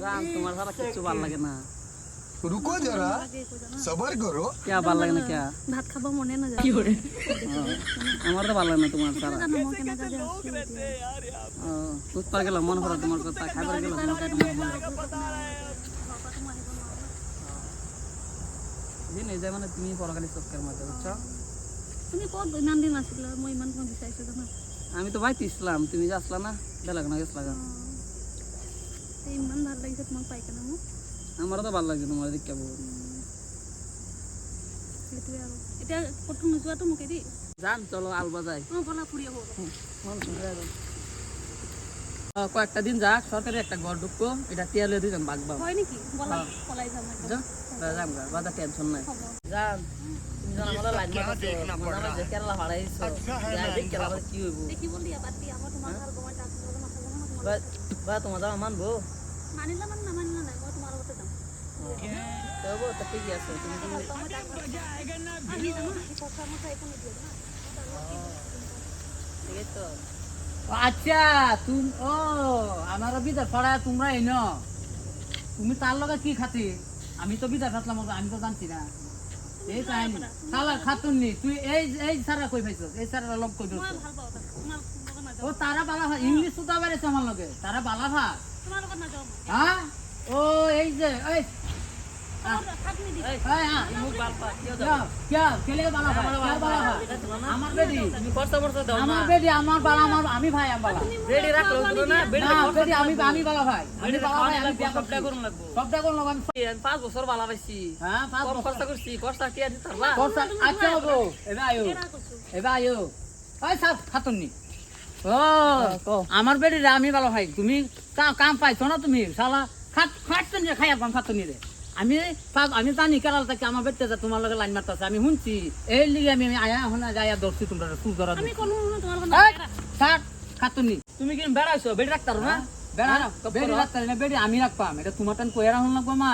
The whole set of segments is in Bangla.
जान तुम्हारा सारा किच्छु ভাল লাগে না रुको जरा सबर करो क्या ভাল লাগে না क्या ভাত খাব মনে না যায় কি করে আমার তো ভাল লাগে না তোমার সারা তুই পার গেল মন করে তোমার কথা খাবার গেল মন করে দিন এই যায় মানে তুমি পরকালি সৎকার মধ্যে বুঝছো তুমি কত ইমান দিন আসিলা মই ইমান কোন বিচাইছো জানা আমি তো বাইতে ইসলাম তুমি যে আসলা না বেলা না গেছলা গা এই ইমান ভালো লাগিছে তোমাক পাই কেন মু আমারও তো ভালো লাগে তোমার দেখতে বহু সেতুই আর এটা প্রথম যোৱা তো মুকে দি জান চলো আলবা যাই বলা পুরি হবো মন করে কয়েকটা দিন যাক সরকারি একটা ঘর ঢুকবো এটা টিয়ালে দুজন বাগবা হয় নাকি বলা পলাই যাম যাম গা বাদা টেনশন নাই জান তুমি জানা আমাদের লাইন মারছো আমরা যে কেরালা হারাইছো যাই দেখ কেরালা কি হইব দেখি বল দিয়া বাদ দিয়া আমার তোমার ঘর গোমা টাকা করে মাথা জানা বা তোমার দাম মানবো মানিলা মান না মানিলা না মই তোমার কথা দাম তবু তো ঠিক আছে তুমি আমি জানো এই কথা মত এখন দিও না ঠিক আছে তো আচ্ছা তুমি ও আমার বিদার পড়া তোমরা এনো তুমি তার লগে কি খাতি আমি তো বিদার খাতলাম আমি তো জানছি না এই কাহিনী সালা খাতুন নি তুই এই সারা কই পাইছস এই সারা লগ কই দছস ভাল পাও তোমার লগে না ও তারা বালা ভাই ইংলিশ তো বাইরেছে আমার লগে তারা বালা ভাই তোমার লগে না যাও হ্যাঁ ও এই যে এই খাটনি দি এই হ্যাঁ মুখ বালপা কেউ দাও क्या केले बाला भाई क्या बाला भाई আমার বেডি তুমি খরচা খরচা দাও না আমার বেডি আমার বালা আমার আমি ভাই আমি বালা রেডি রাখলো তো না বেডি না বেডি আমি বালা ভাই আমি বালা ভাই আমি বিয়া সবটা করুন লাগবো সবটা কোন লগ আমি 5 বছর ভালো পাইছি হ্যাঁ 5 কম বছর খরচা করছি খরচা টিয়া দিতার না খরচা আচ্ছা গো এবা আয়ো কেরা করছো এবা আয়ো ওই সব খাতুননি ও আমার বেডি আমি বালা ভাই তুমি কাম পাইছো না তুমি শালা খাতুন যে খাইয়া পাম খাতুনি রে আমি জানি কেরাল থেকে আমার বেডতে যা তোমার লগে লাইন মারতাছে আমি শুনছি এই লিগে আমি আয়া হনা যায়া দর্শি তোমরা সুজরা আমি কোন তোমার লগে না স্যার খাতুননি তুমি কি বেড়াইছো বেডি রাখতার না বেড়া বেডি রাখতার না বেডি আমি রাখপাম এটা তোমার টান কইরা হন লাগবো মা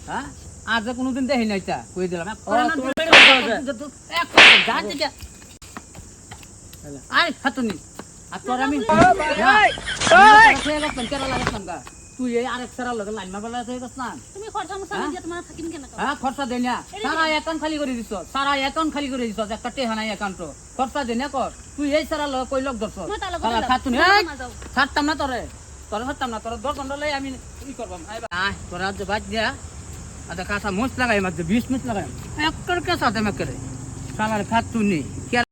হ্যাঁ আর যে কোনোদিন দেখি নাই তা কই দিলাম আরে খাতুননি আর তোর আমি কেরালা লাগতাম গা তুই এই আরেক সারা লগে লাইন মারবা হয়ে গেছ না তুমি খরচা মশা দিয়া তোমার থাকিম কেন হ্যাঁ খরচা দেই না সারা অ্যাকাউন্ট খালি করে দিছ সারা অ্যাকাউন্ট খালি করে দিছ একটা টেহা নাই অ্যাকাউন্ট খরচা দেই না কর তুই এই সারা লগে কই লোক দছ মই তার লগে সারা যাও। খাতুন তোমার এই মা যাও। ছাড়তাম না তোরে ছাড়তাম না তোর 10 ঘন্টা লই আমি কি করবাম আয় তোর আজ বাদ দিয়া আদা কাঁচা মোচ লাগাই মাঝে 20 মিনিট লাগাই একটার কে সাথে মে করে সারা খাতুনি